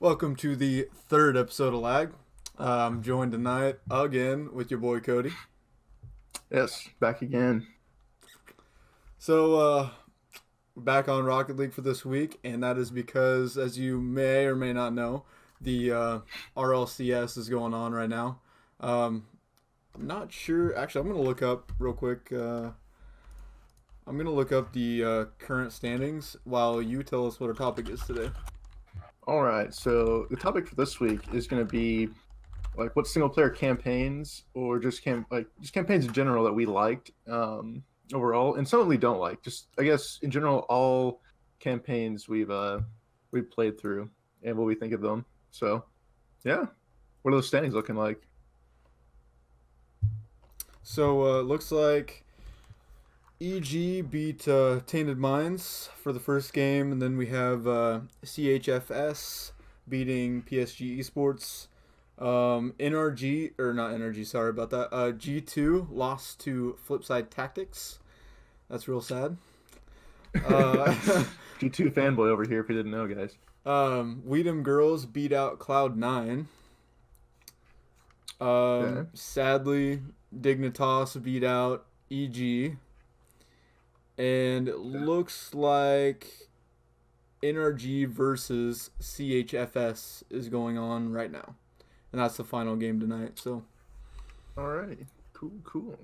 Welcome to the third episode of Lag. I'm joined tonight again with your boy Cody. Yes, back again. So, we're back on Rocket League for this week, and that is because, as you may or may not know, the RLCS is going on right now. I'm not sure. Actually, I'm going to look up real quick. I'm going to look up the current standings while you tell us what our topic is today. All right, so the topic for this week is going to be like what single player campaigns or just campaigns in general that we liked overall, and some that we don't like. Just I guess in general, all campaigns we've played through and what we think of them. So yeah, what are those standings looking like? So, looks like EG beat Tainted Minds for the first game, and then we have CHFS beating PSG Esports. NRG, or not NRG, sorry about that. G2 lost to Flipside Tactics. That's real sad. G2 fanboy over here if you didn't know, guys. Weedham Girls beat out Cloud9. Okay. Sadly, Dignitas beat out EG. And it looks like NRG versus CHFS is going on right now. And that's the final game tonight. So, All right, cool.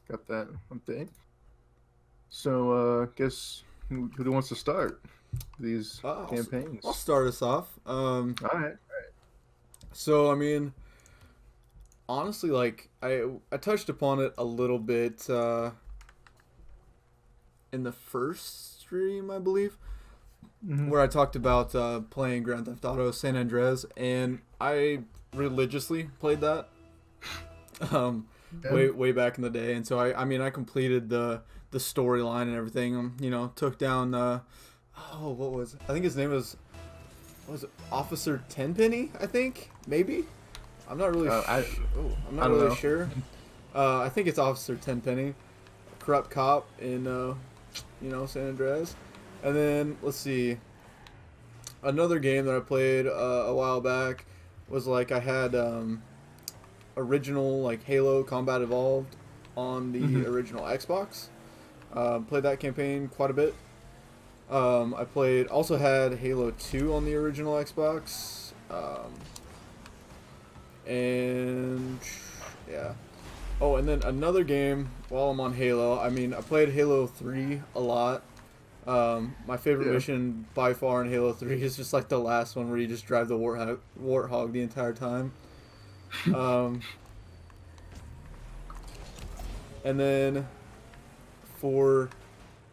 Got that update. So, guess who wants to start these campaigns? I'll start us off. All right. So, I mean, honestly, like, I touched upon it a little bit in the first stream, I believe, where I talked about playing Grand Theft Auto San Andreas, and I religiously played that way back in the day. And so I completed the storyline and everything. Took down what was it? I think his name was Officer Tenpenny, I think, maybe. I'm not really I'm not really sure. I think it's Officer Tenpenny, corrupt cop in San Andreas. And then let's see, another game that I played a while back was like I had original like Halo Combat Evolved on the original Xbox. Played that campaign quite a bit. I also had Halo 2 on the original Xbox. And yeah. Oh, and then another game while I'm on Halo. I mean, I played Halo 3 a lot. My favorite mission by far in Halo 3 is just like the last one where you just drive the Warthog the entire time. And then for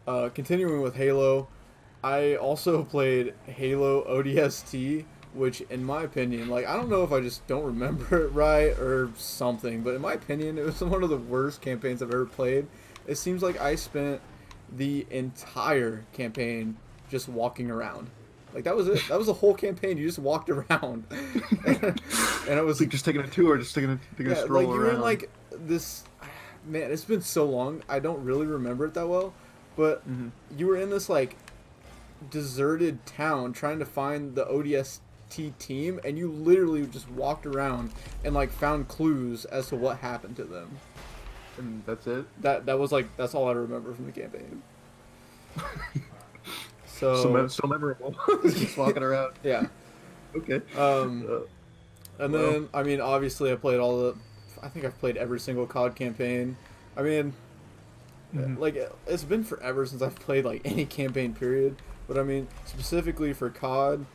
continuing with Halo, I also played Halo ODST, which in my opinion, like, I don't know if I just don't remember it right or something, but in my opinion, it was one of the worst campaigns I've ever played. It seems like I spent the entire campaign just walking around. Like, that was it. That was the whole campaign. You just walked around. And it was like just taking a tour, just taking a stroll like, you're around. in like this, man, it's been so long, I don't really remember it that well, but you were in this like deserted town trying to find the ODST team, and you literally just walked around and like found clues as to what happened to them. And that's it. That was like, that's all I remember from the campaign. So memorable. Just walking around. Yeah. Okay. And then I mean, obviously I think I've played every single COD campaign. I mean, like, it's been forever since I've played like any campaign period, but I mean specifically for COD,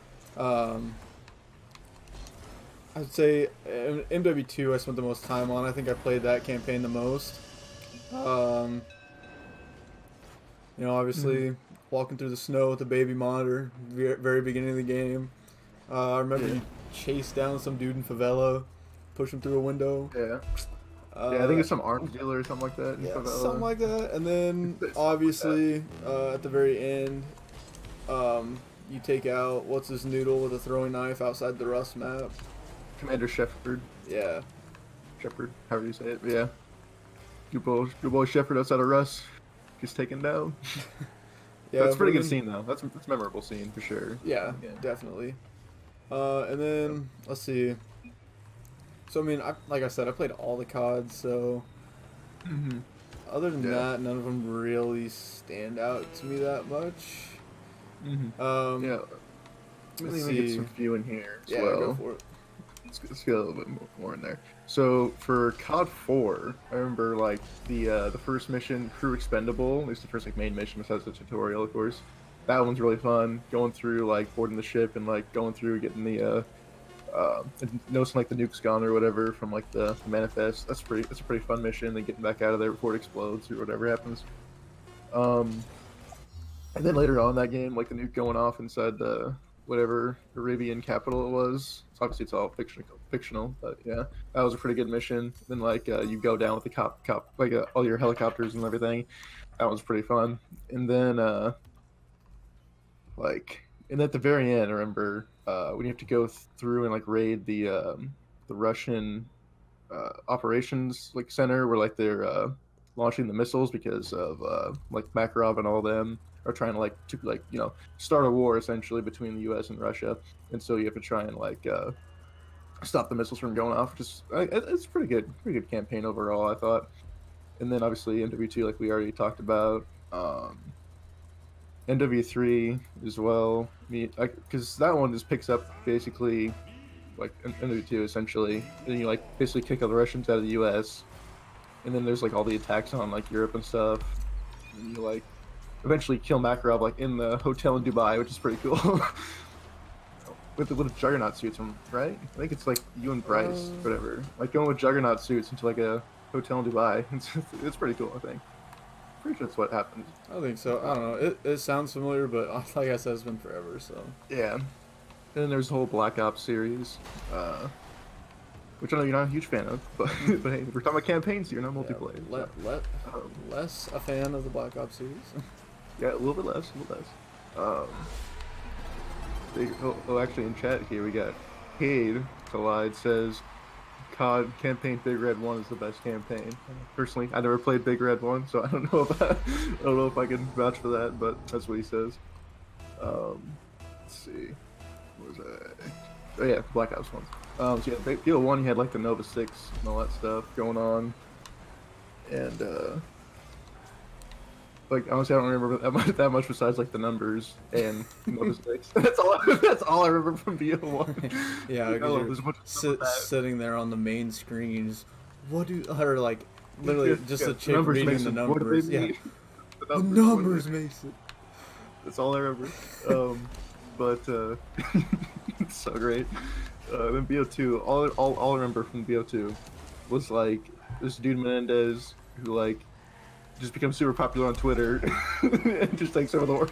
I'd say MW2 I spent the most time on. I think I played that campaign the most. Obviously walking through the snow with the baby monitor, very beginning of the game. I remember you chased down some dude in favela, push him through a window. Yeah, I think it's some arms dealer or something like that. Yeah, something like that. And then obviously at the very end, you take out what's his noodle with a throwing knife outside the Rust map. Commander Shepard. Yeah. Shepard, however you say it. But yeah. Good boy Shepard outside of Rust. Gets taken down. Yeah, that's a pretty good scene though. That's a memorable scene for sure. Yeah, definitely. And then let's see. So I mean, like I said, I played all the CODs. So Mm-hmm. other than Yeah. that, none of them really stand out to me that much. Mm-hmm. Um, Yeah. Let let's me get see. some few in here as Yeah, go well. for it. Let's get a little bit more in there. So for COD 4, I remember like the first mission, Crew Expendable, at least the first like main mission besides the tutorial, of course. That one's really fun. Going through like boarding the ship and like going through getting and noticing like the nuke's gone or whatever from like the manifest. That's a pretty fun mission. Then getting back out of there before it explodes or whatever happens. Um, and then later on in that game, like the nuke going off inside the whatever Arabian capital it was. So obviously it's all fictional, but yeah, that was a pretty good mission. Then like you go down with the cop like all your helicopters and everything. That was pretty fun. And then and at the very end, I remember when you have to go through and like raid the Russian operations like center where like they're launching the missiles because of like Makarov and all them are trying to start a war essentially between the U.S. and Russia, and so you have to try and stop the missiles from going off. Just it's pretty good campaign overall, I thought. And then obviously MW2, like we already talked about. NW3 as well. Because that one just picks up basically like NW2 essentially, and you like basically kick all the Russians out of the U.S. And then there's like all the attacks on like Europe and stuff. And you like eventually kill Makarov like in the hotel in Dubai, which is pretty cool. with Juggernaut suits, right? I think it's like you and Bryce, whatever. Like going with Juggernaut suits into like a hotel in Dubai. It's pretty cool, I think. Pretty sure that's what happened. I think so. I don't know. It sounds familiar, but like I said, it's been forever. So Yeah. And then there's the whole Black Ops series, which I know you're not a huge fan of, but but hey, we're talking about campaigns here, not multiplayer. Less a fan of the Black Ops series. Yeah, a little bit less, actually, in chat here we got Cade Collide says, COD campaign Big Red 1 is the best campaign. Personally, I never played Big Red 1, so I don't know if I can vouch for that, but that's what he says. Let's see. What was that? Oh yeah, Black Ops 1. So yeah, BO1 you had like the Nova 6 and all that stuff going on. And like honestly, I don't remember that much besides like the numbers and Nova 6. That's all I remember from BO1. Yeah, sitting there on the main screens. Or like literally just a chick reading the numbers. Yeah, the numbers makes it. That's all I remember. But it's so great. Then BO2, all I remember from BO2 was like this dude Menendez who like just becomes super popular on Twitter and just takes over the world.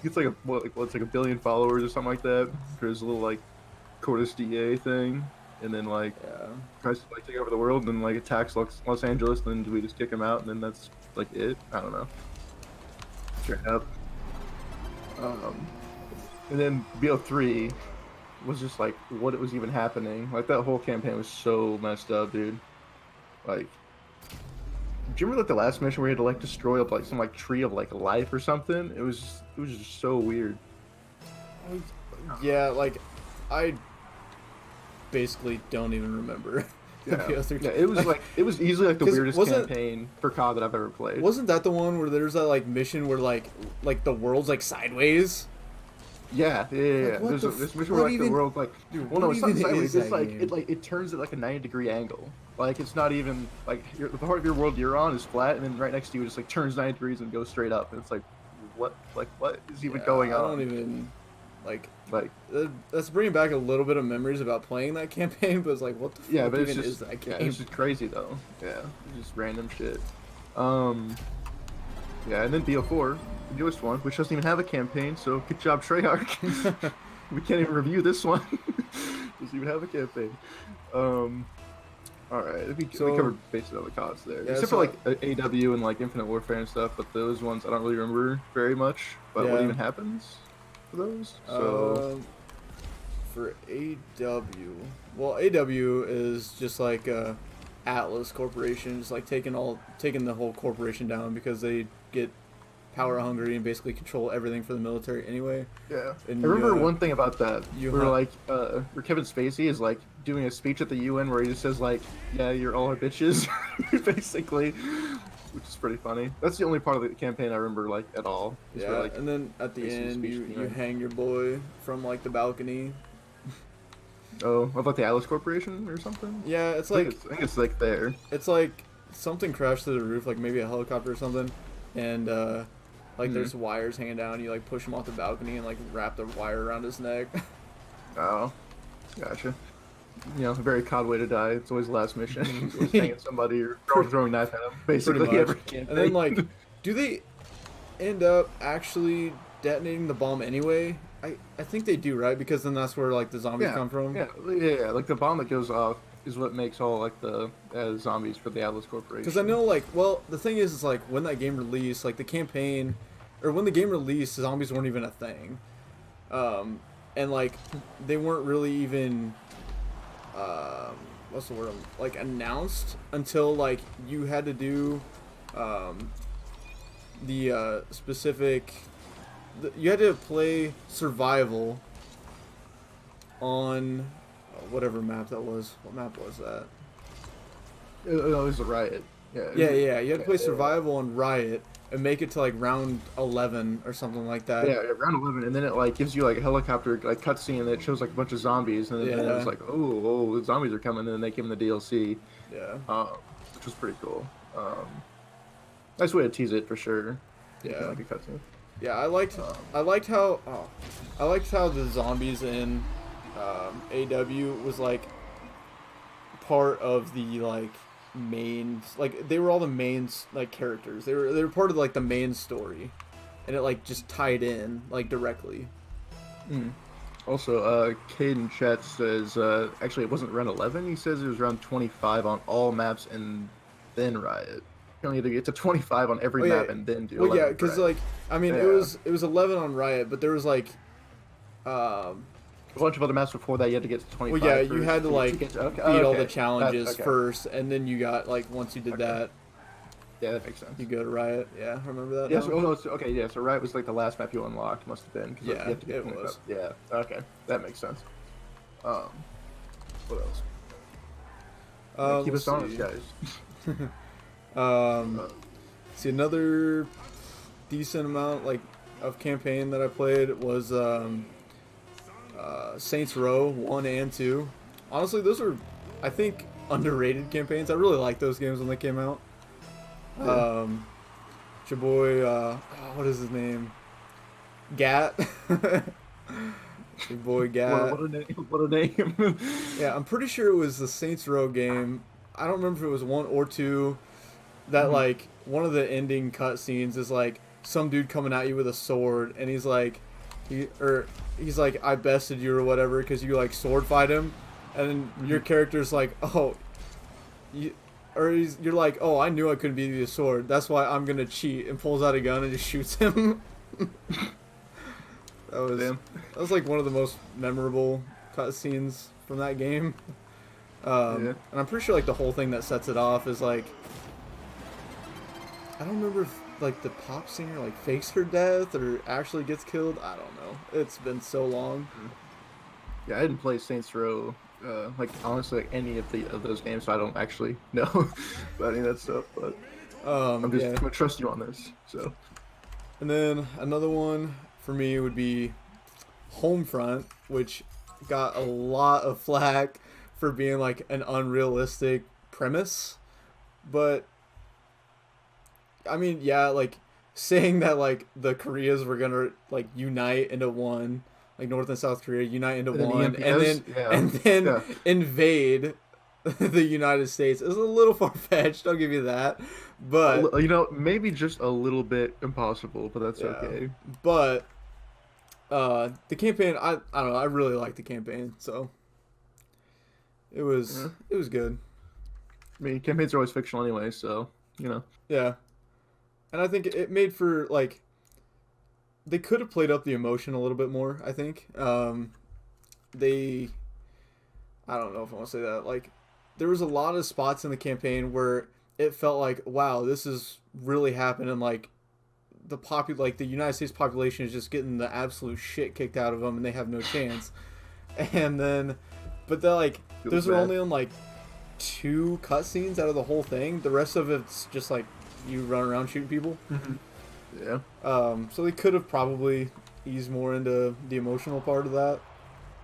It's like it's like a billion followers or something like that for his little like Cordis DA thing, and then like tries to like take over the world and then like attacks Los Angeles, and then we just kick him out, and then that's like it. I don't know. Straight up. And then BO3 was just like what it was even happening. Like that whole campaign was so messed up, dude. Like, do you remember like the last mission where you had to like destroy like some like tree of like life or something? It was just so weird. Yeah, like I basically don't even remember. Yeah, it was easily like the weirdest campaign for COD that I've ever played. Wasn't that the one where there's that like mission where like the world's like sideways? Yeah. There's this mission where like the world like, dude, well, no, it's not sideways. It's like it turns at like a 90-degree angle. Like it's not even like the part of your world you're on is flat, and then right next to you it just like turns 90 degrees and goes straight up, and it's like, what is even going on? I don't even like that's bringing back a little bit of memories about playing that campaign, but it's like, what the fuck even is that game? Yeah, it's just crazy though. Yeah, it's just random shit. Yeah, and then BO4, the newest one, which doesn't even have a campaign, so good job, Treyarch. We can't even review this one. Doesn't even have a campaign. Alright, we covered basically all the CODs there. Except for like AW and like Infinite Warfare and stuff, but those ones I don't really remember very much. But what even happens for those? So for AW, well, AW is just like Atlas Corporation, just like taking the whole corporation down because they get power hungry and basically control everything for the military anyway. Yeah. And I remember one thing about that. you Where have- like where Kevin Spacey is like doing a speech at the UN where he just says like, "Yeah, you're all our bitches," basically, which is pretty funny. That's the only part of the campaign I remember like at all. Is where, Yeah, like, and then at the Spacey's end, speech you at the end. hang your boy from like the balcony. Oh, what about the Atlas Corporation or something? Yeah, it's I like think it's like there. it's like something crashed through the roof, like maybe a helicopter or something, and like there's wires hanging down. You like push him off the balcony and like wrap the wire around his neck. Oh, gotcha. You know, a very cod way to die. It's always the last mission. It's always hanging somebody or throwing a knife at them. Basically, Pretty much. every campaign. And then like, do they end up actually detonating the bomb anyway? I think they do, right? Because then that's where like the zombies come from. Yeah. Like the bomb that goes off is what makes all like the zombies for the Atlas Corporation. Because I know, like, well, the thing is like when that game released, like the campaign, or when the game released, zombies weren't even a thing, and like they weren't really even, what's the word? Like announced until like you had to do, the specific, you had to play survival on whatever map that was. What map was that? It was a riot. Yeah. You had to play survival on Riot and make it to like round 11 or something like that. Yeah, round 11, and then it like gives you like a helicopter like cutscene that shows like a bunch of zombies, and then it's like, oh, the zombies are coming, and then they give them the DLC. Yeah. Which was pretty cool. Nice way to tease it for sure. Yeah. Like a cutscene. Yeah, I liked how the zombies in AW was like part of the like main, like they were all the main like characters. They were part of like the main story, and it like just tied in like directly. Also, Caden Chet says actually it wasn't round 11. He says it was round 25 on all maps and then Riot. You only had to get to 25 on every map and then do. Well, 11 yeah, because like I mean it was 11 on Riot, but there was like a bunch of other maps before that you had to get to 25. well, yeah, first you had to like beat all the challenges first, and then you got like once you did that, yeah, that makes sense. you go to Riot. Yeah, remember that? Yeah, now? so Riot was like the last map you unlocked, must have been. 'Cause Yeah, you have to get it 25. was. Yeah, okay, that makes sense. What else? Keep Let's us honest, see. guys. See, another decent amount like of campaign that I played was Saints Row 1 and 2. Honestly, those were, I think, underrated campaigns. I really liked those games when they came out. Yeah. It's your boy, what is his name? Gat. Your boy Gat. What a name. Yeah, I'm pretty sure it was the Saints Row game. I don't remember if it was 1 or 2. That like one of the ending cutscenes is like some dude coming at you with a sword, and he's like, he's like, I bested you or whatever because you like sword fight him, and then your character's like, oh, you're like, oh, I knew I couldn't beat you with a sword. That's why I'm gonna cheat, and pulls out a gun and just shoots him. That was like one of the most memorable cutscenes from that game. And I'm pretty sure like the whole thing that sets it off is like, I don't remember if like the pop singer like fakes her death or actually gets killed. I don't know. It's been so long. Yeah, I didn't play Saints Row, like honestly, like any of those games, so I don't actually know about any of that stuff. But I'm gonna trust you on this. So, and then another one for me would be Homefront, which got a lot of flack for being like an unrealistic premise, but I mean, yeah, like saying that like the Koreas were gonna like unite into one, like North and South Korea unite into one, and then invade the United States is a little far fetched. I'll give you that, but you know, maybe just a little bit impossible, but that's okay. But the campaign, I don't know, I really liked the campaign, so it was good. I mean, campaigns are always fictional anyway, so you know. Yeah. And I think it made for, like, they could have played up the emotion a little bit more, I think. I don't know if I want to say that. Like, there was a lot of spots in the campaign where it felt like, wow, this is really happening, like, like the United States population is just getting the absolute shit kicked out of them, and they have no chance. And then, but they're like, those are only on like 2 cutscenes out of the whole thing. The rest of it's just like you run around shooting people. Yeah. So they could have probably eased more into the emotional part of that.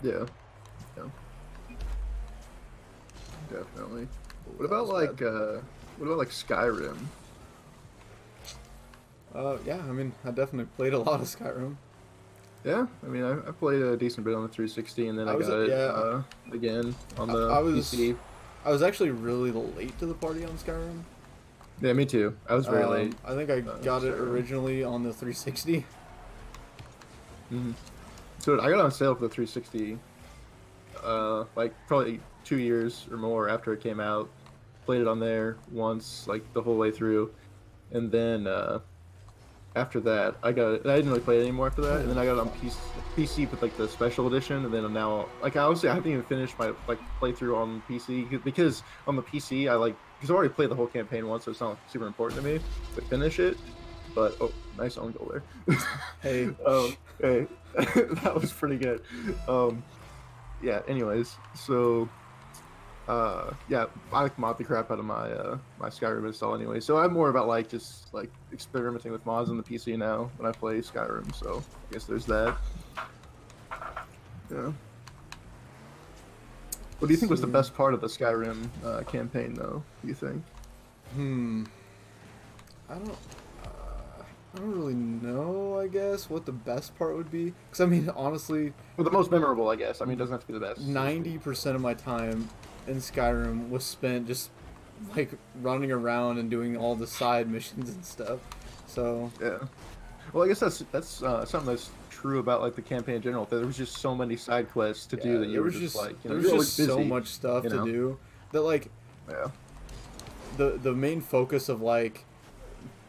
Yeah. Yeah. Definitely. What about like Skyrim? Yeah, I mean, I definitely played a lot of Skyrim. Yeah, I mean, I played a decent bit on the 360, and then I got it again on the PC. I was actually really late to the party on Skyrim. Yeah, me too. I was very late. I think I got it originally on the 360. So I got it on sale for the 360, like probably 2 years or more after it came out. Played it on there once, like the whole way through, and then after that, I got it. I didn't really play it anymore after that, and then I got it on PC with like the special edition, and then I'm now like honestly I haven't even finished my like playthrough on PC because on the PC because I already played the whole campaign once, so it's not like, super important to me to finish it. But oh, nice own goal there. Hey, hey, that was pretty good. Yeah. Anyways, so. Yeah, I like mod the crap out of my my Skyrim install anyway. So I'm more about like just like experimenting with mods on the PC now when I play Skyrim. So I guess there's that. Yeah. What do you think was the best part of the Skyrim campaign, though? Do you think? I don't really know, I guess, what the best part would be. Because, I mean, honestly... Well, the most memorable, I guess. I mean, it doesn't have to be the best. 90% of my time in Skyrim was spent just, like, running around and doing all the side missions and stuff. So... Yeah. Well, I guess that's something that's true about, like, the campaign in general. There was just so many side quests to do that you were just, like... You know, there was just so much stuff to do that, like... Yeah. The main focus of, like,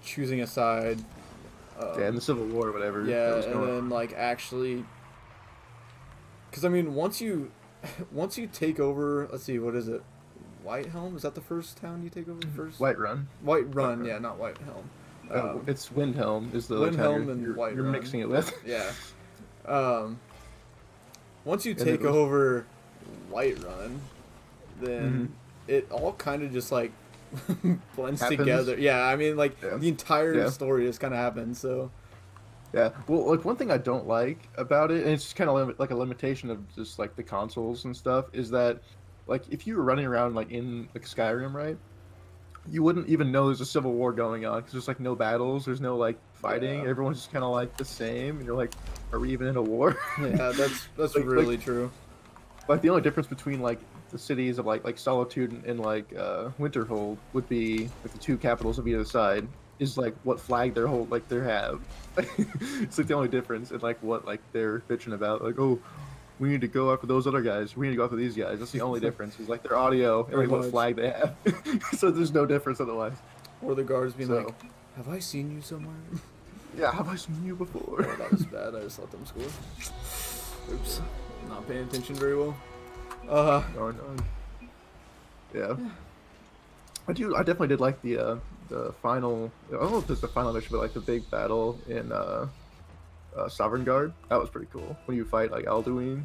choosing a side... yeah, in the Civil War or whatever. Yeah, and then like actually, because I mean, once you take over, let's see, what is it? Whitehelm? Is that the first town you take over first? Whiterun. Whiterun, yeah, not Whitehelm. It's Windhelm is the Windhelm and Whiterun. You're mixing it with. Yeah. Once you take over Whiterun, then it all kind of just like. Blends together. Yeah, I mean, like, the entire story just kind of happens, so... Yeah, well, like, one thing I don't like about it, and it's just kind of like a limitation of just, like, the consoles and stuff, is that, like, if you were running around, like, in, like, Skyrim, right, you wouldn't even know there's a civil war going on, because there's, like, no battles, there's no, like, fighting, everyone's just kind of, like, the same, and you're like, are we even in a war? Yeah, that's like, really true. Like, the only difference between, like, the cities of like Solitude and like Winterhold would be with the 2 capitals of either side is like what flag they hold like they have. It's like the only difference in like what like they're bitching about, like, oh, we need to go after those other guys, we need to go after these guys. That's the only difference is like their audio and like what flag they have. So there's no difference otherwise. Or the guards being like, have I seen you somewhere? Yeah, have I seen you before? Oh, that was bad. I just let them score. Oops, not paying attention very well. No. Yeah. I definitely did like the final. I don't know if it's the final mission, but like the big battle in Sovereign Guard. That was pretty cool. When you fight like Alduin.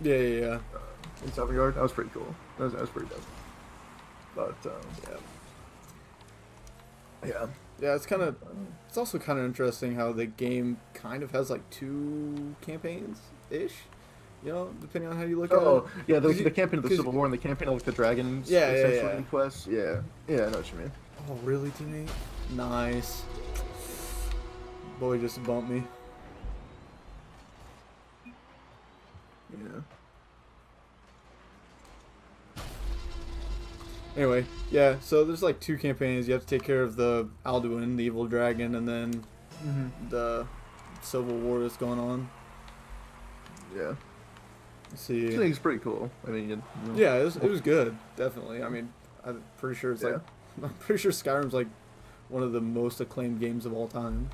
Yeah. In Sovereign Guard, that was pretty cool. That was pretty dope. But yeah. Yeah, it's also kind of interesting how the game kind of has like 2 campaigns ish. You know, depending on how you look at it. Oh, yeah, the campaign of the Civil War and the campaign of like, the Dragons. Yeah. Quests. Yeah, I know what you mean. Oh, really, teammate? Nice. Boy just bumped me. Yeah. Anyway, yeah, so there's like 2 campaigns. You have to take care of the Alduin, the evil dragon, and then the Civil War that's going on. Yeah. See, I think it's pretty cool. I mean, yeah, it was good, definitely. I mean, I'm pretty sure it's I'm pretty sure Skyrim's like one of the most acclaimed games of all time.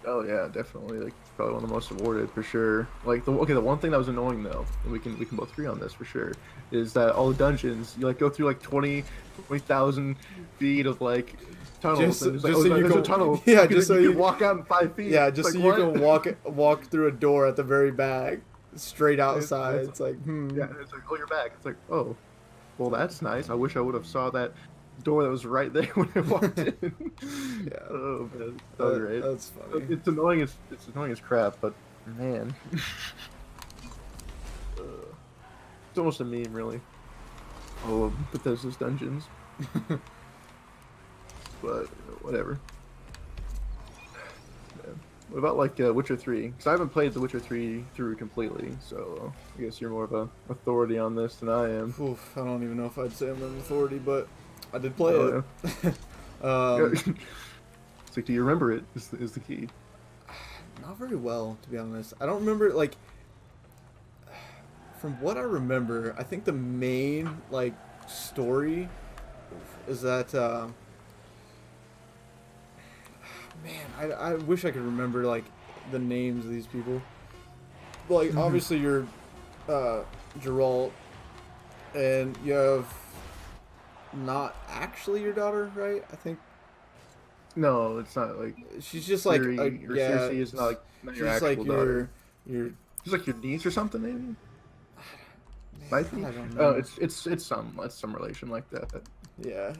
Oh yeah, definitely. Like probably one of the most awarded for sure. Like the one thing that was annoying though, and we can both agree on this for sure, is that all the dungeons you like go through like 20,000 feet of like tunnels. And just so you there's can a tunnel. yeah, just so you you can walk out in 5 feet. yeah, It's just so like, you what? can walk through a door at the very back, straight outside. It's like Yeah, and it's like, oh, you're back. It's like, oh, well, that's nice. I wish I would have saw that door that was right there when I walked in. Yeah. Oh man, so great. That's funny. It's annoying as crap, but man, it's almost a meme, really. All of Bethesda's dungeons, but whatever. Yeah. What about like Witcher 3? Because I haven't played The Witcher 3 through completely, so I guess you're more of a authority on this than I am. Oof, I don't even know if I'd say I'm an authority, but I did play Oh, it. Yeah. It's like, do you remember it? Is the key? Not very well, to be honest. I don't remember, like, from what I remember, I think the main, like, story is that, man, I wish I could remember, like, the names of these people. Like, obviously you're, Geralt, and you have not actually your daughter, right? I think No, it's not like she's just like Ciri, or yeah, Circe is not she's your just actual like daughter. your She's like your niece or something, maybe. man, Might be. I don't Oh, know. it's some relation like that. Yeah.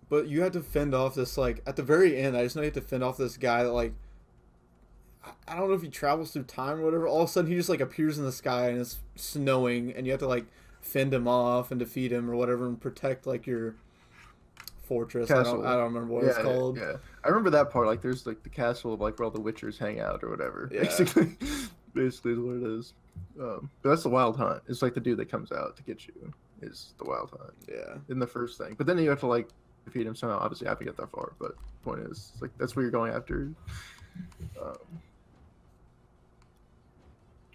But you had to fend off this, like, at the very end. I just know you have to fend off this guy that, like, I don't know if he travels through time or whatever. All of a sudden, he just, like, appears in the sky and it's snowing, and you have to, like, fend him off and defeat him or whatever and protect, like, your fortress. Castle. I don't remember what it's called. Yeah, I remember that part. Like, there's like the castle of like where all the Witchers hang out or whatever. Yeah. Basically is what it is. But that's the Wild Hunt. It's like the dude that comes out to get you is the Wild Hunt. Yeah. In the first thing, but then you have to like defeat him somehow. Obviously, I have to get that far. But the point is, it's like that's where you're going after.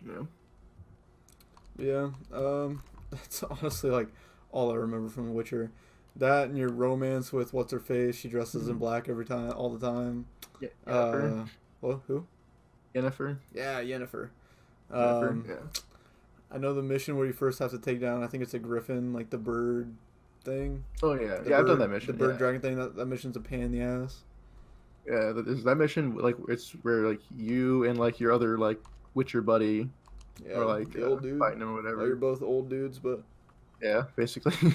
Yeah. Yeah. That's honestly, like, all I remember from The Witcher. That and your romance with what's her face. She dresses in black every time, all the time. Yeah. Yennefer. Well, who? Yennefer. Yeah, Yennefer. Yeah. I know the mission where you first have to take down. I think it's a griffin, like the bird thing. Oh yeah, The yeah. I've done bird- that mission. The bird yeah. dragon thing. That mission's a pain in the ass. Yeah, that mission like it's where like you and like your other like Witcher buddy Yeah, or like the old dude. fighting him or Oh, whatever. you're both old dudes, but Yeah, basically.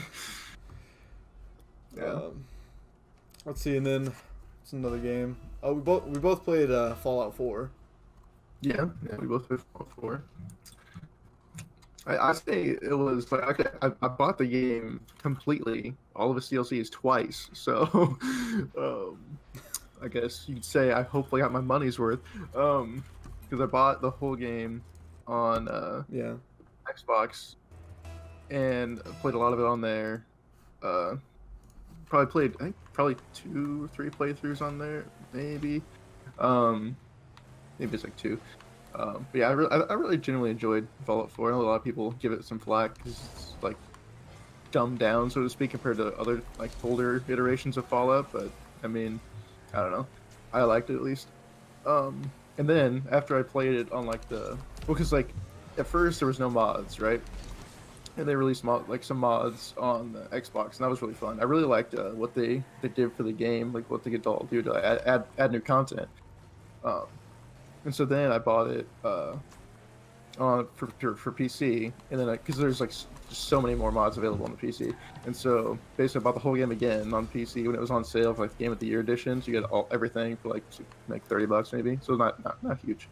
Yeah. let's see, and then it's another game. Oh, we both played Fallout 4. Yeah, we both played Fallout 4. I say it was like I bought the game completely, all of its DLCs twice. So, I guess you'd say I hopefully got my money's worth. Because I bought the whole game on Yeah. Xbox and played a lot of it on there. Probably played, I think, probably 2 or 3 playthroughs on there, maybe. Maybe it's like 2. But yeah, I really genuinely enjoyed Fallout 4. I know a lot of people give it some flack because it's like dumbed down, so to speak, compared to other like older iterations of Fallout. But I mean, I don't know. I liked it at least. And then after I played it on like because like at first there was no mods, right? And they released some mods on the Xbox, and that was really fun. I really liked what they did for the game, like what they could all do to add new content. And so then I bought it on for PC, and then because there's like just so many more mods available on the PC, and so basically I bought the whole game again on PC when it was on sale for like Game of the Year edition. So you get everything for like $30 maybe, so not huge.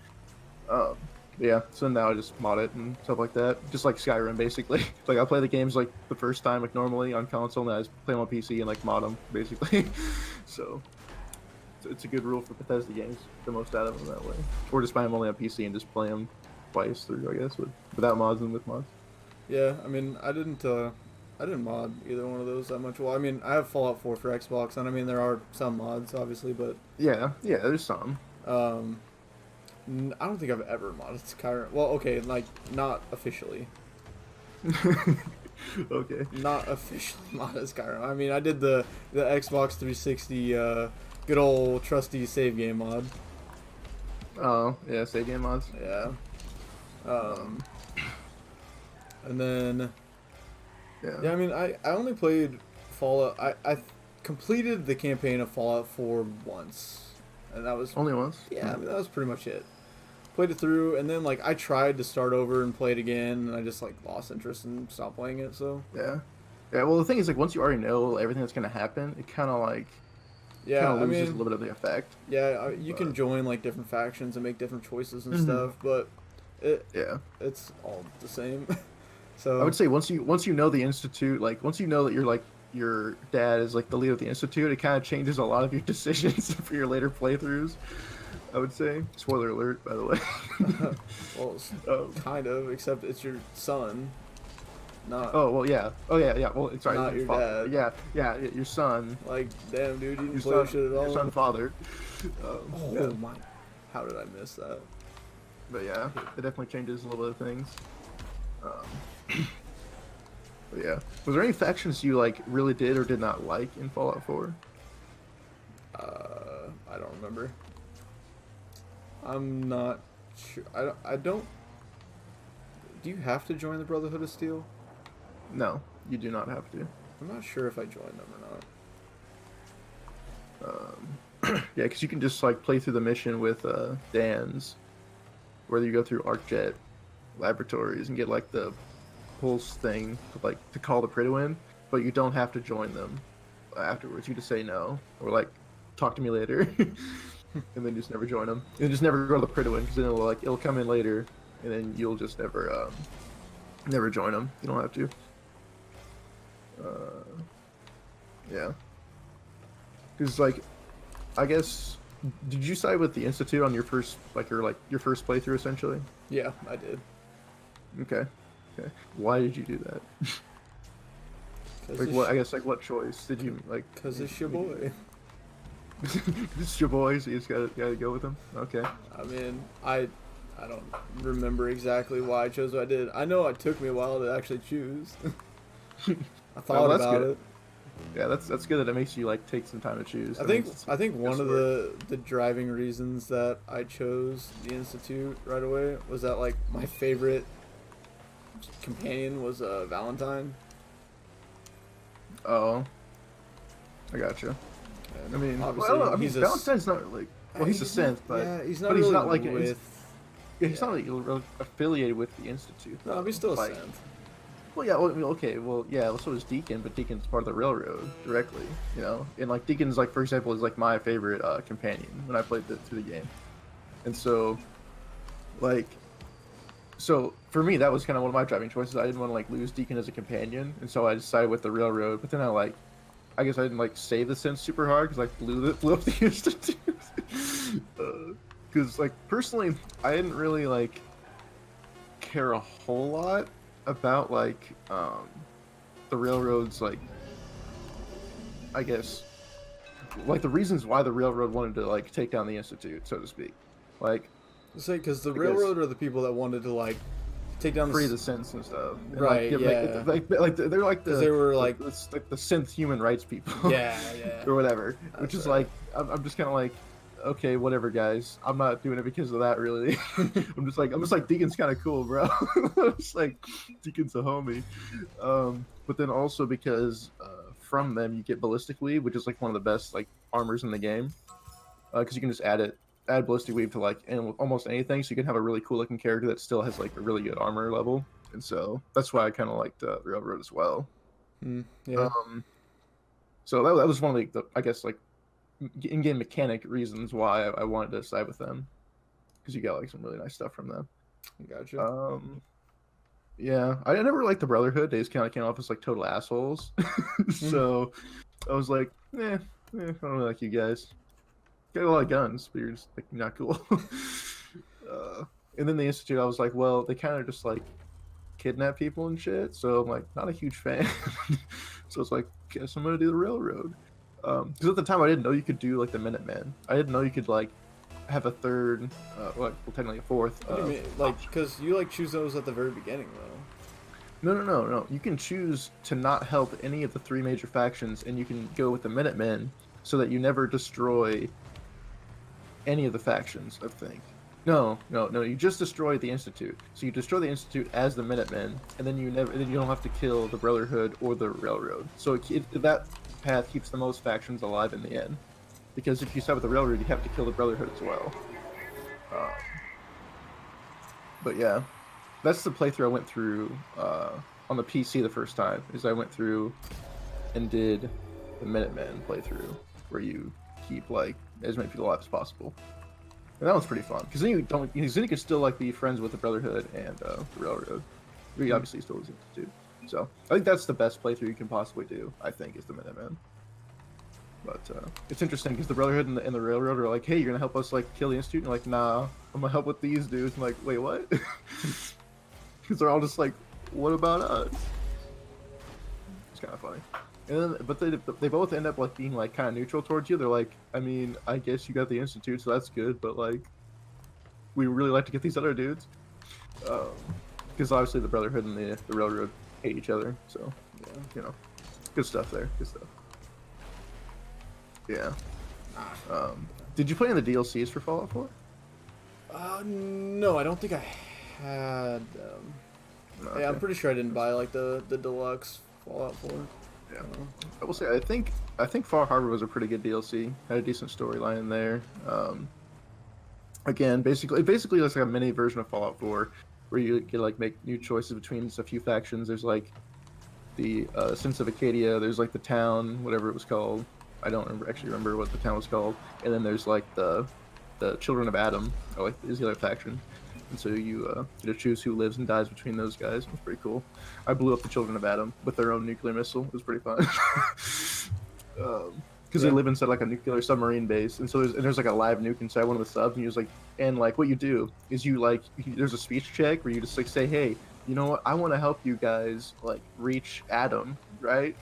Yeah, so now I just mod it and stuff like that, just like Skyrim basically. Like I play the games like the first time like normally on console, and I just play them on PC and like mod them basically. So it's a good rule for Bethesda games, the most out of them that way, or just buy them only on PC and just play them twice through, I guess, without mods and with mods. Yeah, I mean, I didn't mod either one of those that much. Well, I mean, I have Fallout 4 for Xbox, and I mean there are some mods obviously, but Yeah, there's some. I don't think I've ever modded Skyrim. Well, okay, like not officially. Okay. Not officially modded Skyrim. I mean, I did the Xbox 360 good old trusty save game mod. Oh yeah, save game mods. Yeah. And then Yeah. yeah, I mean, I only played Fallout. I completed the campaign of Fallout 4 once, and that was Only once? yeah. I mean, that was pretty much it. Played it through, and then like I tried to start over and play it again, and I just like lost interest and stopped playing it. So Yeah. Yeah, well, the thing is, like, once you already know everything that's going to happen, it kind of, like, yeah, I loses mean, a little bit of the effect. yeah, you can join like different factions and make different choices and stuff, but Yeah. it's all the same. So I would say once you know the Institute, like, once you know that you're, like, your dad is, like, the leader of the Institute, it kind of changes a lot of your decisions for your later playthroughs, I would say. Spoiler alert, by the way. well, it's kind of, except it's your son, not Oh, well, yeah. Oh, yeah, yeah. Well, it's right. not your dad. Yeah, yeah, your son. Like, damn, dude, you didn't Your play son, shit at all. your son father. Oh Yeah. my! How did I miss that? But yeah, it definitely changes a little bit of things. But yeah, was there any factions you like really did or did not like in Fallout 4? I don't remember. I'm not sure. I don't. Do you have to join the Brotherhood of Steel? No, you do not have to. I'm not sure if I joined them or not. Yeah, because you can just like play through the mission with Dan's, whether you go through ArcJet laboratories and get like the pulse thing to call the Prydwen, but you don't have to join them afterwards. You just say no or like talk to me later, and then just never join them. You just never go to the Prydwen because then it'll come in later, and then you'll just never join them. You don't have to. Yeah. Because like, I guess, did you side with the Institute on your first your first playthrough essentially? Yeah, I did. Okay. Okay. Why did you do that? Like what? I guess like what choice did you like? Cause it's your boy. It's your boy, so you just gotta go with him. Okay. I mean, I don't remember exactly why I chose what I did. I know it took me a while to actually choose. I thought that's about good. it. Yeah, that's good that it makes you like take some time to choose. I think one of the driving reasons that I chose the Institute right away was that like my favorite companion was Valentine. Oh, I gotcha. And I mean, obviously well, I mean, he's Valentine's not like he's a synth, but yeah, he's not but really he's not like with. he's not like really affiliated with the Institute. No, he's still a like, synth. Well, yeah, well, I mean, okay, well, yeah, so is Deacon, but Deacon's part of the Railroad directly, you know? And, like, Deacon's, like, for example, is, like, my favorite companion when I played through the game. And so, like, so, for me, that was kind of one of my driving choices. I didn't want to, like, lose Deacon as a companion, and so I decided with the Railroad, but then I guess I didn't, like, save the synth super hard, because I blew up the Institute. Because, like, personally, I didn't really, like, care a whole lot about like the Railroad's like, I guess, like the reasons why the Railroad wanted to like take down the Institute, so to speak. Like, Say because the Railroad are the people that wanted to like take down free the synths and stuff, and, right? Like, yeah, like they're like they were like the synth human rights people, yeah, yeah, or whatever. Which That's is right. like, I'm just kind of like, okay, whatever, guys. I'm not doing it because of that, really. I'm just like Deacon's kind of cool, bro. I'm just like, Deacon's a homie. But then also because from them you get ballistic weave, which is like one of the best like armors in the game, because you can just add ballistic weave to like almost anything, so you can have a really cool looking character that still has like a really good armor level, and so that's why I kind of liked Railroad as well. yeah. So that was one of the I guess like in-game mechanic reasons why I wanted to side with them, because you got like some really nice stuff from them. Gotcha. Yeah, I never liked the Brotherhood. They just kind of came off as like total assholes. So I was like, I don't really like you guys. Got a lot of guns, but you're just like not cool. And then the Institute, I was like, well, they kind of just like kidnap people and shit. So I'm like, not a huge fan. So it's like, guess I'm gonna do the Railroad. Because at the time I didn't know you could do like the Minutemen. I didn't know you could like have a third, well technically a fourth. What do you mean? Like, because you like choose those at the very beginning, though. No. You can choose to not help any of the three major factions, and you can go with the Minutemen, so that you never destroy any of the factions. I think. No. You just destroy the Institute. So you destroy the Institute as the Minutemen, and then you don't have to kill the Brotherhood or the Railroad. So that path keeps the most factions alive in the end. Because if you side with the Railroad, you have to kill the Brotherhood as well. But yeah, that's the playthrough I went through on the PC the first time. Is I went through and did the Minutemen playthrough, where you keep like as many people alive as possible. And that one's pretty fun because then you can still like be friends with the Brotherhood and the Railroad. We obviously still lose too. So I think that's the best playthrough you can possibly do. I think is the Minutemen. But it's interesting because the Brotherhood and the Railroad are like, "Hey, you're gonna help us like kill the Institute?" And you're like, "Nah, I'm gonna help with these dudes." I'm like, "Wait, what?" Because they're all just like, "What about us?" It's kind of funny. And then, but they both end up like being like kind of neutral towards you. They're like, I mean, I guess you got the Institute, so that's good, but like, we really like to get these other dudes. Because obviously the Brotherhood and the Railroad hate each other, so yeah, you know, good stuff there. Good stuff. Yeah. Did you play in the DLCs for Fallout 4? No, I don't think I had. Okay. Yeah, I'm pretty sure I didn't buy like the deluxe Fallout 4. Yeah. I will say I think Far Harbor was a pretty good DLC. Had a decent storyline in there. Again, basically it's like a mini version of Fallout 4, where you can like make new choices between a few factions. There's like the Sins of Acadia. There's like the town, whatever it was called. I don't actually remember what the town was called. And then there's like the Children of Adam, or like is the other faction. And so you get to choose who lives and dies between those guys. It was pretty cool. I blew up the Children of Adam with their own nuclear missile. It was pretty fun. Because they live inside like a nuclear submarine base, and so there's like a live nuke inside one of the subs, and you just like, and like what you do is you like there's a speech check where you just like say, hey, you know what, I want to help you guys like reach Adam, right?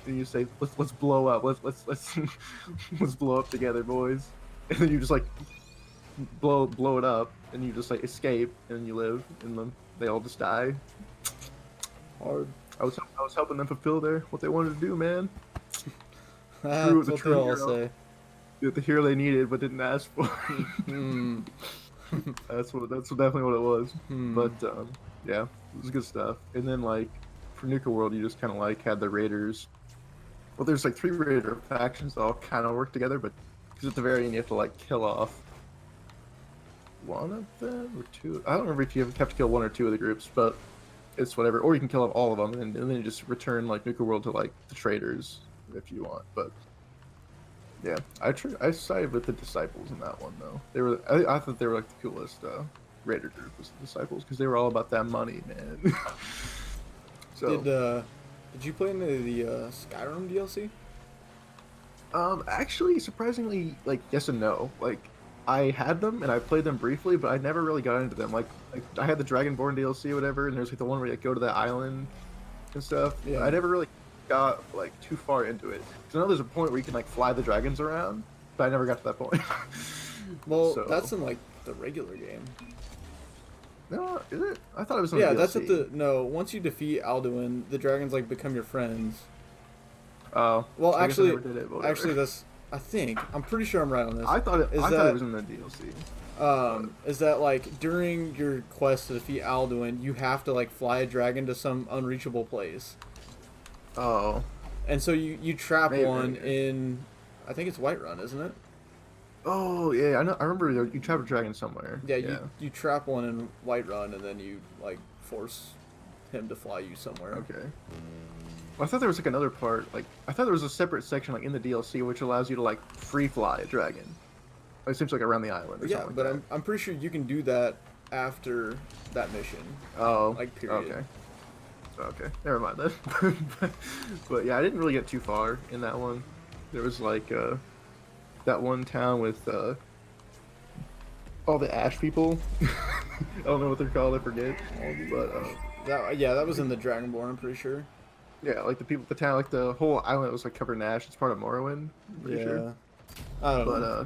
And you say, let's blow up, let's let's blow up together, boys. And then you just like blow it up, and you just like escape, and you live, and then they all just die. Hard. I was helping them fulfill what they wanted to do, man. That's what they all say. The hero they needed but didn't ask for. That's definitely what it was. But yeah, it was good stuff. And then like for Nuka World, you just kind of like had the raiders. Well, there's like 3 raider factions that all kind of work together, but because at the very end you have to like kill off one of them or 2. I don't remember if you have to kill 1 or 2 of the groups, but it's whatever. Or you can kill off all of them, and then you just return like Nuka World to like the traders if you want. But yeah, I sided with the disciples in that one though. They were I thought they were like the coolest raider group was the disciples because they were all about that money, man. So did you play into the Skyrim DLC? Actually, surprisingly, like yes and no. Like I had them and I played them briefly, but I never really got into them. Like I had the Dragonborn DLC or whatever, and there's like the one where you go to that island and stuff. Yeah. I never really got like too far into it. Cause I know there's a point where you can like fly the dragons around, but I never got to that point. Well, so. That's in like the regular game. No, is it? I thought it was in the DLC. That's at the once you defeat Alduin, the dragons like become your friends. Oh. Well, actually, that's. I'm pretty sure I'm right on this. I thought it was in the DLC. Is that like during your quest to defeat Alduin, you have to like fly a dragon to some unreachable place. Oh. And so you trap one in, I think it's Whiterun, isn't it? Oh yeah, I know. I remember you trap a dragon somewhere. Yeah, you trap one in Whiterun, and then you like force him to fly you somewhere. Okay. Well, I thought there was like another part. Like I thought there was a separate section like in the DLC which allows you to like free fly a dragon. It seems like around the island. Or something but like I'm pretty sure you can do that after that mission. Oh. Like period. Okay, never mind then. But yeah, I didn't really get too far in that one. There was like that one town with all the ash people. I don't know what they're called. I forget. But that was in the Dragonborn. I'm pretty sure. Yeah, like the town, like the whole island was like covered in ash. It's part of Morrowind. I'm pretty sure. I don't know.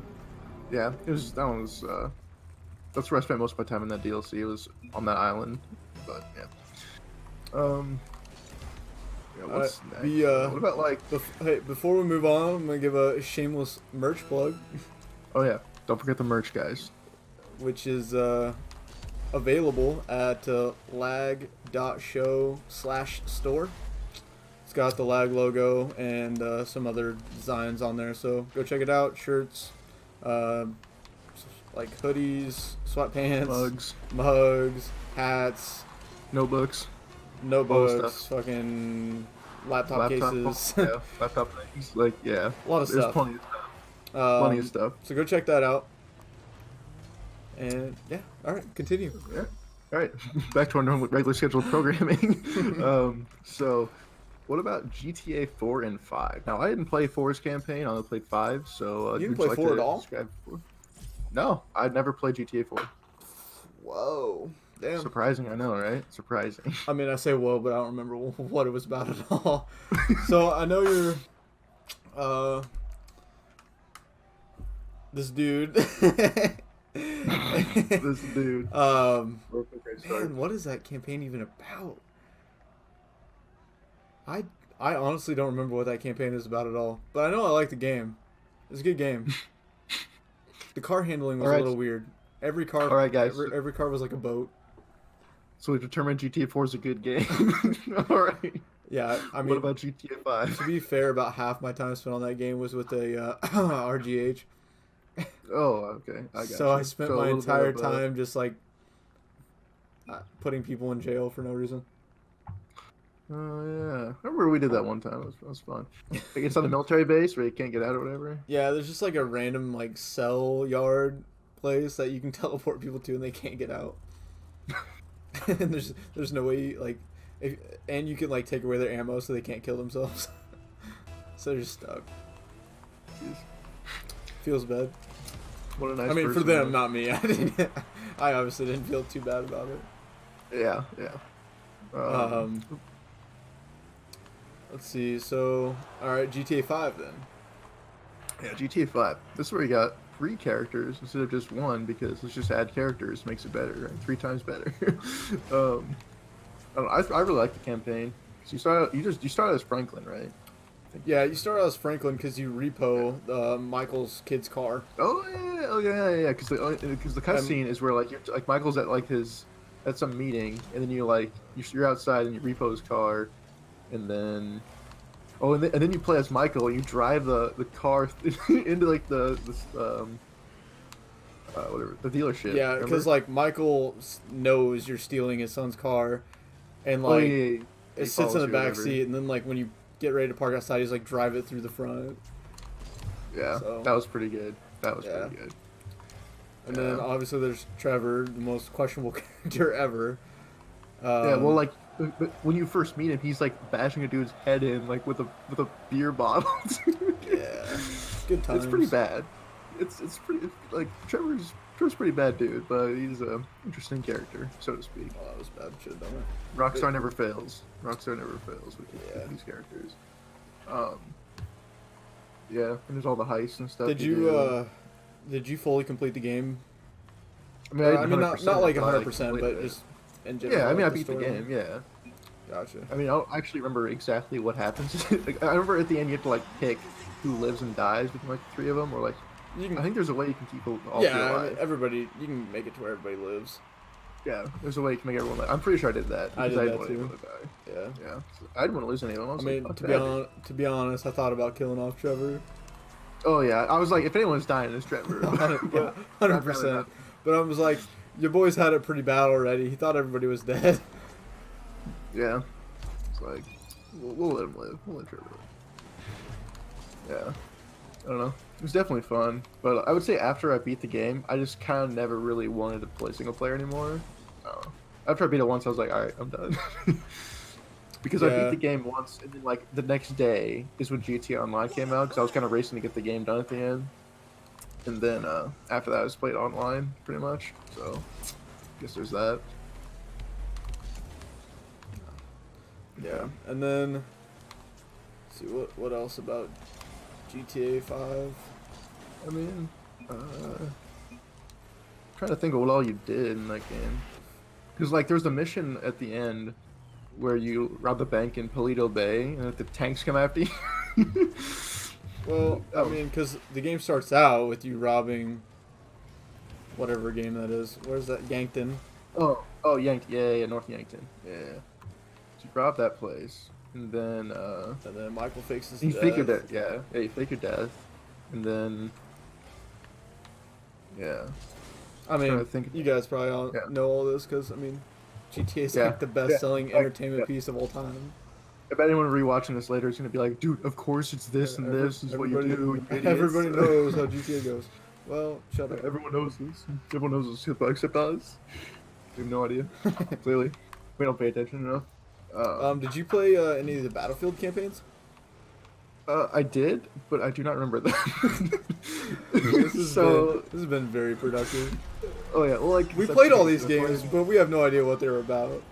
Yeah, that one was. That's where I spent most of my time in that DLC. It was on that island. But yeah. Yeah, what's next? What about like? Hey, before we move on, I'm gonna give a shameless merch plug. Oh yeah, don't forget the merch, guys. Which is available at lag.show/store. It's got the lag logo and some other designs on there. So go check it out. Shirts, uh, like hoodies, sweatpants, mugs, hats, notebooks, fucking laptop cases, yeah, laptop things. Like, yeah, a lot of there's stuff. plenty of stuff. Plenty of stuff. So go check that out. And yeah, all right, continue. Yeah. All right, back to our normal, regular scheduled programming. So, what about GTA 4 and 5? Now, I didn't play 4's campaign. I only played 5. So, You didn't play 4 at all? No, I'd never played GTA 4. Whoa. Damn. Surprising, I know, right? Surprising. I mean, I say whoa, but I don't remember what it was about at all. So I know you're, this dude. This dude. Man, what is that campaign even about? I honestly don't remember what that campaign is about at all. But I know I like the game. It's a good game. The car handling was a little weird. Every car, all right, guys. Every car was like a boat. So we determined GTA 4 is a good game. All right. Yeah, I mean, what about GTA 5? To be fair, about half my time spent on that game was with a RGH. Oh, okay. I got So you. I spent my entire time just like putting people in jail for no reason. Oh yeah, I remember we did that one time. It was fun. Like it's on a military base where you can't get out or whatever. Yeah, there's just like a random like cell yard place that you can teleport people to and they can't get out. And there's no way and you can like take away their ammo so they can't kill themselves. So they're just stuck. Jeez. Feels bad. What a nice. I mean, for person, them, not me. I obviously didn't feel too bad about it. Yeah. Let's see. So, all right, GTA 5 then. Yeah, GTA 5. This is where you got 3 characters instead of just 1 because let's just add characters makes it better, right? 3 times better. I really like the campaign. So you started as Franklin, right? Yeah, you start out as Franklin because you repo Michael's kid's car. Oh yeah. Because the cutscene is where like Michael's at some meeting, and then you're outside and you repo his car, and then and then you play as Michael and you drive the car into like the dealership. Yeah, because like Michael knows you're stealing his son's car, and like it sits in the back seat, and then like when you get ready to park outside, he's like drive it through the front. Yeah, so, that was pretty good. Pretty good. And then obviously there's Trevor, the most questionable character ever. Yeah, well, like when you first meet him, he's like bashing a dude's head in like with a beer bottle. Yeah, good times. It's pretty bad. It's pretty like Trevor's pretty bad dude, but he's a interesting character, so to speak. Oh, that was bad. Should have done it. Rockstar never fails. Rockstar never fails with these characters. Yeah, and there's all the heists and stuff. Did you fully complete the game? I mean, not like 100%, but just in general. Yeah, I mean, I beat the game. Yeah. Gotcha. I mean, I don't actually remember exactly what happens. Like, I remember at the end you have to like pick who lives and dies between like 3 of them, or like I think there's a way you can keep all 3 alive. I mean, everybody, you can make it to where everybody lives. Yeah, there's a way you can make everyone live. I'm pretty sure I did that. I did that too. Yeah. Yeah. I didn't want to lose any of them. I mean, to be honest, I thought about killing off Trevor. Oh yeah, I was like, if anyone's dying, it's Trevor. 100%. But I was like, your boys had it pretty bad already. He thought everybody was dead. Yeah. It's like, we'll let him live. We'll let Trevor live. Yeah. I don't know. It was definitely fun, but I would say after I beat the game, I just kind of never really wanted to play single player anymore. After I beat it once, I was like, all right, I'm done. Because I beat the game once, and then like the next day is when GTA Online came out, because I was kind of racing to get the game done at the end. And then after that, I just played online pretty much. So, I guess there's that. Yeah, and then let's see what else about GTA 5. I mean, trying to think of what all you did in that game. Because like there's a mission at the end where you rob the bank in Paleto Bay, and the tanks come after you. Well, I mean, because the game starts out with you robbing whatever game that is. Where's that? Yankton. Oh, Yankton. Yeah, North Yankton. Yeah. So you rob that place, and then Michael fakes his you death. fake your death. Yeah, you fake your death, and then yeah. I mean, trying to think. you guys probably all Yeah. know all this because I mean, GTA is Yeah. like the best-selling Yeah. entertainment Yeah. piece of all time. I bet anyone rewatching this later is gonna be like, dude, of course it's this and this is what you do. You idiots. Everybody knows how GTA goes. Well, shut up. Everyone knows this. Everyone knows this except us. We have no idea. Clearly, we don't pay attention enough. Did you play any of the Battlefield campaigns? I did, but I do not remember them. This has been very productive. Oh yeah, well, like We played all these games, but we have no idea what they were about.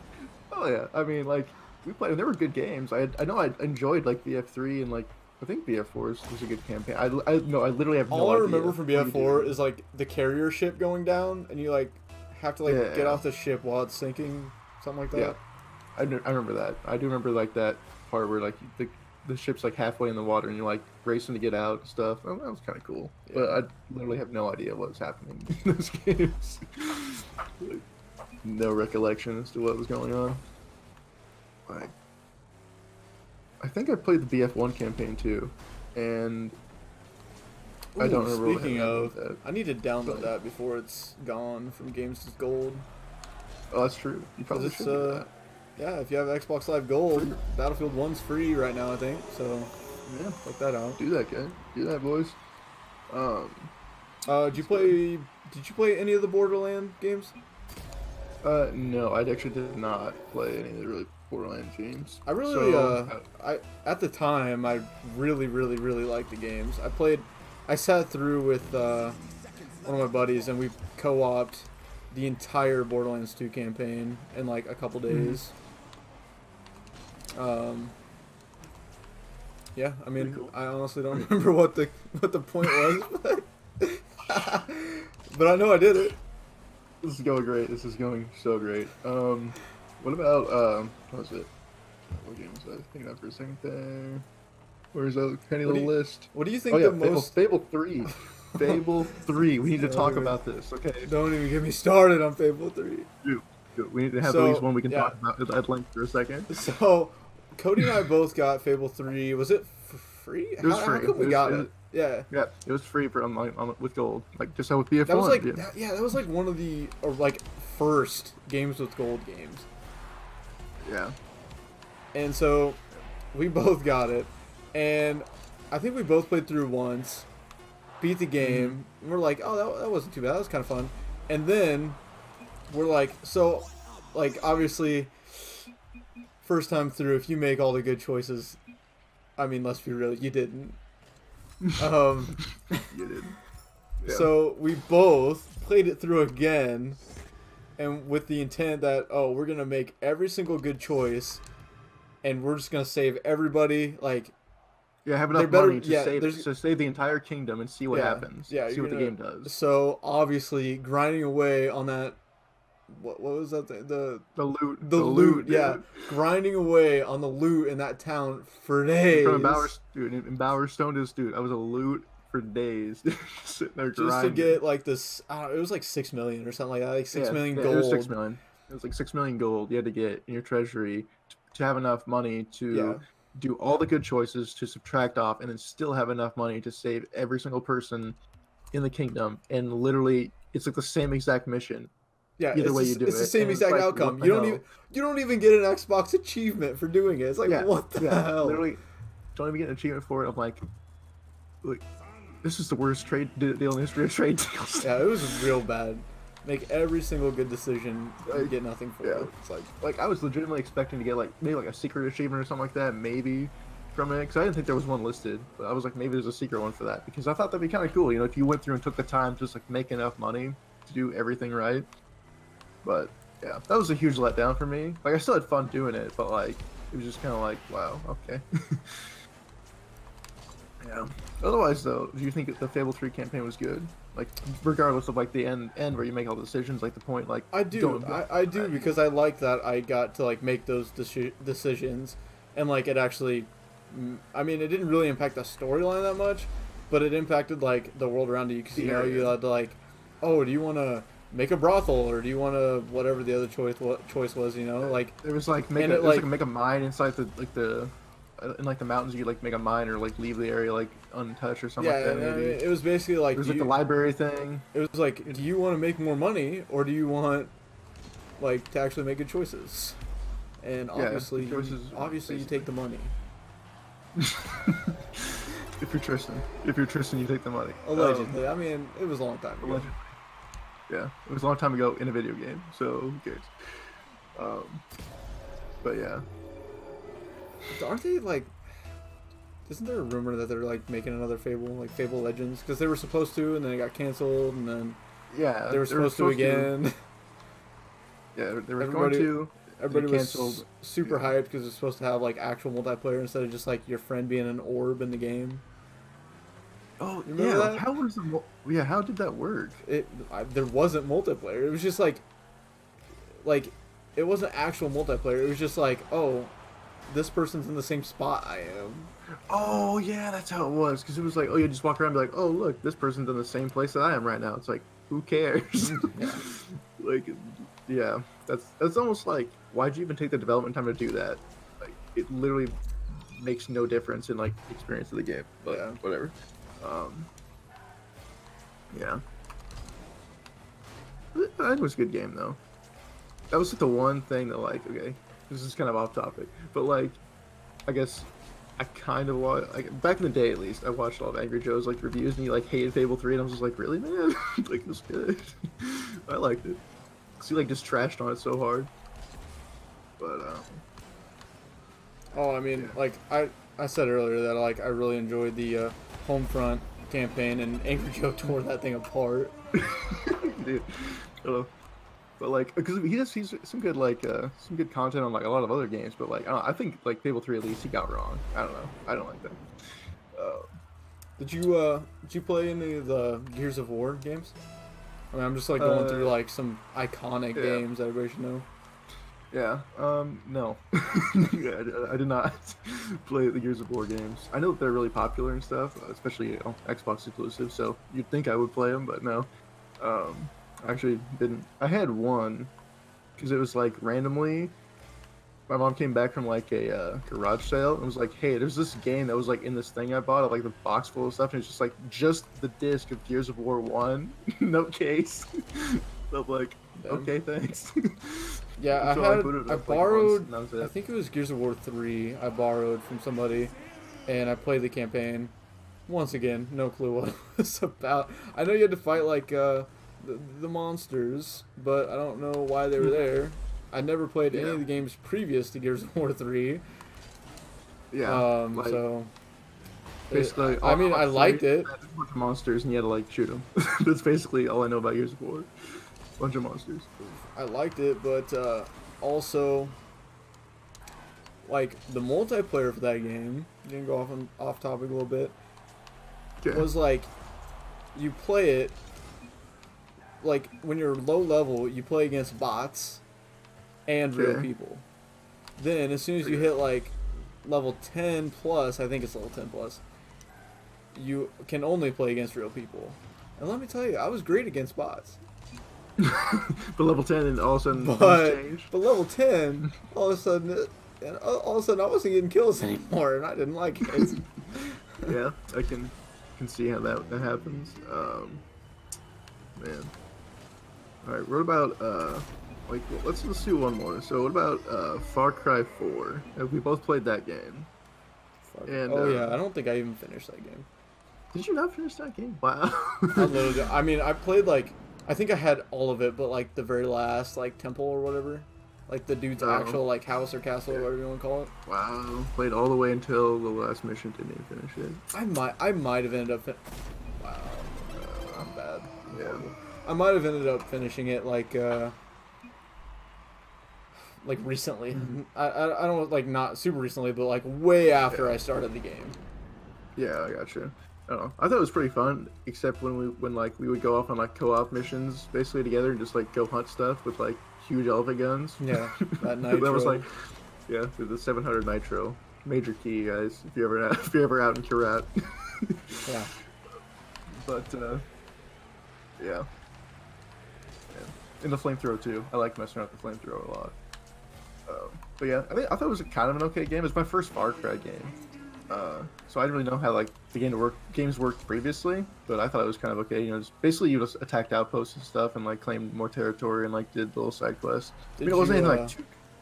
Oh yeah, I mean, like we played, and they were good games. I know I enjoyed like BF3 and like I think BF4 was a good campaign. I literally have no idea. All I remember from BF4 is like the carrier ship going down, and you like have to like get off the ship while it's sinking, something like that. Yeah, I remember that. I do remember like that part where like the ship's like halfway in the water and you're like racing to get out and stuff. Oh, that was kind of cool. Yeah. But I literally have no idea what was happening in those games. Like, no recollection as to what was going on. Like, I think I played the BF1 campaign too, and I don't remember. Speaking of, I need to download that before it's gone from Games with Gold. Oh, that's true. You probably should do that. Yeah, if you have Xbox Live Gold, Battlefield 1's free right now, I think. So, yeah, check that out. Do that, guy. Do that, boys. Did you play any of the Borderlands games? No, I actually did not play any of the really Borderlands games. I really, at the time, I really liked the games. I sat through with one of my buddies, and we co-opted the entire Borderlands 2 campaign in like a couple days. Yeah, I mean, cool. I honestly don't remember what the point was, but I know I did it. This is going great. This is going so great. What about what was it? What game was I thinking of for a second there? Where's that tiny little list? What do you think the most? Fable 3. Fable 3. We need to talk about this. Okay. Don't even get me started on Fable 3. Dude, we need to have at least one we can talk about at length for a second. So, Cody and I both got Fable 3. Was it for free? It was free. How come we got it? Yeah. Yeah, it was free for with gold. Like just how with BF1. That was like that was like one of the first games with gold games. Yeah. And so, we both got it, and I think we both played through once, beat the game. And we're like, oh, that wasn't too bad. That was kind of fun. And then we're like, so, like obviously, first time through, if you make all the good choices, I mean, let's be real, you didn't. You did. Yeah. So we both played it through again, and with the intent that we're gonna make every single good choice, and we're just gonna save everybody. Like, have enough money to save the entire kingdom and see what happens. Yeah, see what the game does. So obviously, grinding away on that. What was that thing? The loot. The loot, yeah. Grinding away on the loot in that town for days. In Bowerstone, dude, I was a loot for days. Sitting there grinding. Just to get like this, it was like 6 million or something like that. Like 6 million gold. It was 6 million. It was like 6 million gold you had to get in your treasury to have enough money to do all the good choices, to subtract off, and then still have enough money to save every single person in the kingdom. And literally, it's like the same exact mission. Yeah, it's the same exact outcome. You don't even get an Xbox achievement for doing it. It's like, what the hell? Literally, don't even get an achievement for it. I'm like, this is the worst trade deal in the history of trade deals. Yeah, it was real bad. Make every single good decision, and get nothing for it. It's like I was legitimately expecting to get maybe a secret achievement or something like that, maybe from it, because I didn't think there was one listed. But I was like, maybe there's a secret one for that, because I thought that'd be kind of cool. You know, if you went through and took the time to just make enough money to do everything right. But yeah, that was a huge letdown for me. Like, I still had fun doing it, but like it was just kind of like, wow, okay. Yeah. Otherwise, though, do you think the Fable 3 campaign was good? Like, regardless of like the end where you make all the decisions, like the point, like I do, because I like that I got to like make those decisions, and like it actually, I mean, it didn't really impact the storyline that much, but it impacted like the world around you, because you had to like, do you want to make a brothel, or do you want to whatever the other choice was, you know, like. There was like And it, like, make a mine inside the in like the mountains. You could like make a mine or like leave the area like untouched or something yeah, like that. and, Maybe it was basically like, there was like the library thing. it was like, do you want to make more money, or do you want like to actually make good choices? And Yeah, obviously, the choices, you take the money. If you're Tristan, you take the money. Allegedly, I mean, it was a long time ago. Allegedly. Yeah, it was a long time ago in a video game, so who cares? But yeah. Aren't they like? Isn't there a rumor that they're like making another Fable, like Fable Legends? Because they were supposed to, and then it got canceled, and then Yeah, they were supposed to again. Yeah, they were going to. Everybody was canceled. super hyped because it's supposed to have like actual multiplayer instead of just like your friend being an orb in the game. Oh You yeah, remember like, that? how was how did that work? There wasn't multiplayer. It was just like it wasn't actual multiplayer. It was just like, oh, this person's in the same spot I am. Oh yeah, that's how it was. Because it was like, oh, you just walk around and be like, oh look, this person's in the same place that I am right now. It's like, who cares? Yeah. Like, yeah, that's almost like, why'd you even take the development time to do that? Like, it literally makes no difference in like the experience of the game. But Yeah. whatever. Yeah. I think it was a good game though. That was like the one thing that like, okay, this is kind of off topic, but like, I guess I kind of watched, like, back in the day at least, I watched all of Angry Joe's like reviews and he like hated Fable 3 and I was just like, really, man? Like, it was good. I liked it. Cause he like just trashed on it so hard. But Oh, I mean, like I said earlier that like I really enjoyed the Homefront campaign, and Angry Joe tore that thing apart. dude, I don't know. But like, because he's some good like some good content on like a lot of other games, but like I think like Fable 3 at least he got wrong. I don't know. I don't like that. Did you play any of the Gears of War games? I mean, I'm just like going through like some iconic games that everybody should know. Yeah. No. Yeah, I did not play the Gears of War games. I know that they're really popular and stuff, especially Xbox exclusive. So you'd think I would play them, but no. I actually didn't. I had one because it was like randomly. My mom came back from like a garage sale and was like, "Hey, there's this game that was like in this thing I bought, like the box full of stuff, and it's just like the disc of Gears of War 1, no case." So I'm like, okay, thanks. Yeah, So I borrowed. Like, I think it was Gears of War 3. I borrowed from somebody, and I played the campaign. Once again, no clue what it was about. I know you had to fight like the monsters, but I don't know why they were there. I never played any of the games previous to Gears of War 3. Yeah. So basically, I mean, I liked it. A bunch of monsters, and you had to like shoot them. That's basically all I know about Gears of War. Bunch of monsters. I liked it, but also like the multiplayer for that game. You can go off topic a little bit. Okay. Was like you play it like when you're low level, you play against bots and real people. Then as soon as you hit like level 10 plus, I think it's level 10 plus, you can only play against real people. And let me tell you, I was great against bots. But level 10 and all of a sudden things changed. But level 10, all of a sudden I wasn't getting kills anymore, and I didn't like it. Yeah, I can see how that happens. Man. All right, what about like let's do one more. So what about Far Cry 4? Have we both played that game? And, yeah, I don't think I even finished that game. Did you not finish that game? Wow. I mean, I played like, I think I had all of it, but like the very last like temple or whatever, like the dude's actual like house or castle or whatever you want to call it. Wow. Played all the way until the last mission. Didn't even finish it. I might have ended up. Wow, I'm bad. Yeah. I might have ended up finishing it like recently. Mm-hmm. I don't like not super recently, but like way after I started the game. Yeah, I got you. I don't know. I thought it was pretty fun, except when we would go off on like co-op missions basically together and just like go hunt stuff with like huge elephant guns. Yeah, that nitro. That was like, yeah, the 700 nitro. Major key, guys. If you're ever out in Kirat. Yeah. But yeah. in the flamethrower too. I like messing around with the flamethrower a lot. But yeah, I thought it was kind of an okay game. It was my first Far Cry game, so I didn't really know how like the games worked previously. But I thought it was kind of okay. You know, just basically you just attacked outposts and stuff, and like claimed more territory and like did little side quests. I mean, it wasn't anything like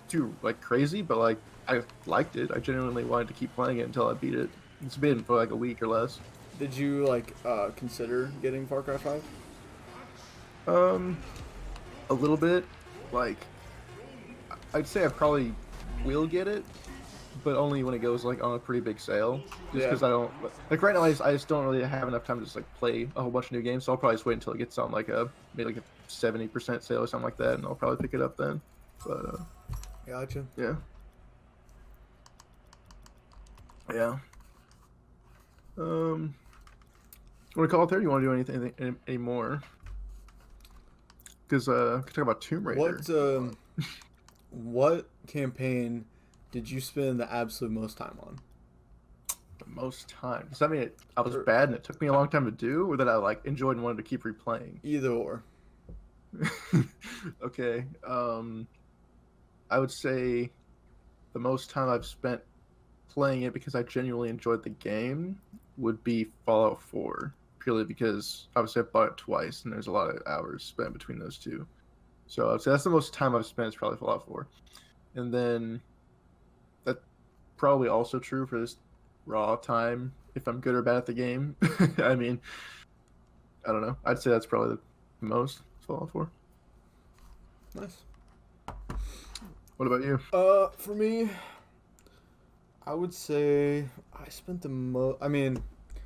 too like crazy, but like I liked it. I genuinely wanted to keep playing it until I beat it. It's been for like a week or less. Did you like consider getting Far Cry 5? A little bit. Like, I'd say I probably will get it, but only when it goes like on a pretty big sale. Just because I don't like right now. I just don't really have enough time to just like play a whole bunch of new games. So I'll probably just wait until it gets on like maybe like a 70% sale or something like that, and I'll probably pick it up then. But Gotcha. Yeah. Yeah. You want to call it there? Or you want to do anything any more? Because we could talk about Tomb Raider. What campaign did you spend the absolute most time on? The most time? Does that mean I was bad and it took me a long time to do, or that I like enjoyed and wanted to keep replaying? Either or. Okay. I would say the most time I've spent playing it because I genuinely enjoyed the game would be Fallout 4, purely because obviously I bought it twice and there's a lot of hours spent between those two. So I'd say that's the most time I've spent is probably Fallout 4. And then that's probably also true for this raw time, if I'm good or bad at the game. I mean, I don't know. I'd say that's probably the most Fallout 4. Nice. What about you? For me, I would say I spent the most. I mean,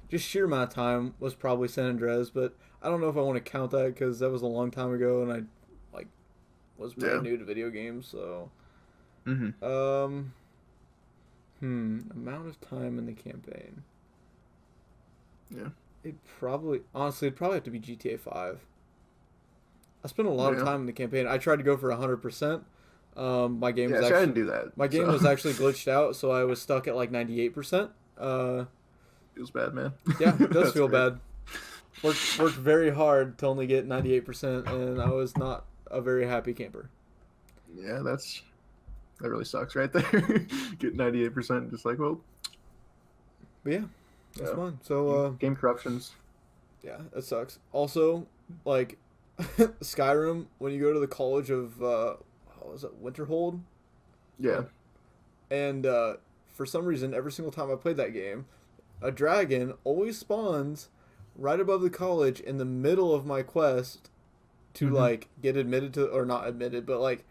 just sheer amount of time was probably San Andreas, but I don't know if I want to count that because that was a long time ago, and I was brand new to video games. So, amount of time in the campaign. Yeah. It'd probably have to be GTA 5. I spent a lot of time in the campaign. I tried to go for 100%. My game was actually, I didn't do that. My game was actually glitched out, so I was stuck at like 98%. Feels bad, man. Yeah, it does feel bad. Worked very hard to only get 98%, and I was not a very happy camper. Yeah, that really sucks right there. Get 98%, just like, well. But yeah, that's fun. So game corruptions. Yeah, it sucks. Also, like Skyrim, when you go to the College of what was it, Winterhold? Yeah. And for some reason, every single time I played that game, a dragon always spawns right above the college in the middle of my quest to like get admitted to, or not admitted, but like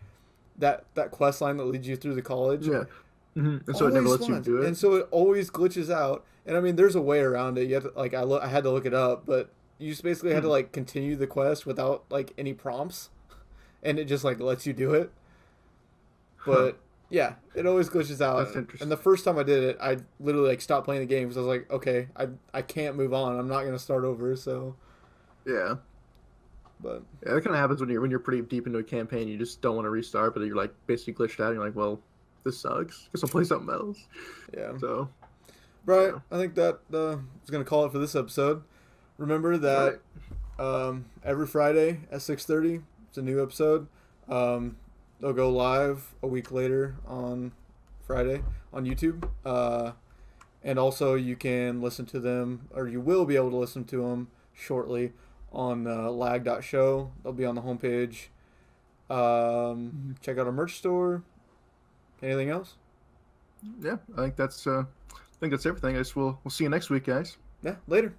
that quest line that leads you through the college. Yeah. And so it never lets you do it. And so it always glitches out. And I mean, there's a way around it. You have to, like I had to look it up, but you just basically had to like continue the quest without like any prompts, and it just like lets you do it. But yeah, it always glitches out. That's interesting. And the first time I did it, I literally like stopped playing the game because I was like, okay, I can't move on. I'm not gonna start over. So yeah. But yeah, that kind of happens when you're pretty deep into a campaign. You just don't want to restart, but you're like basically glitched out. And you're like, well, this sucks. Guess I'll play something else. Yeah. So, right. Yeah. I think that is gonna call it for this episode. Remember that every Friday at 6:30, it's a new episode. They'll go live a week later on Friday on YouTube. And also you can listen to them, or you will be able to listen to them shortly on lag.show. They'll be on the homepage. Check out our merch store. Anything else? Yeah, I think that's everything. I guess we'll see you next week, guys. Yeah, later.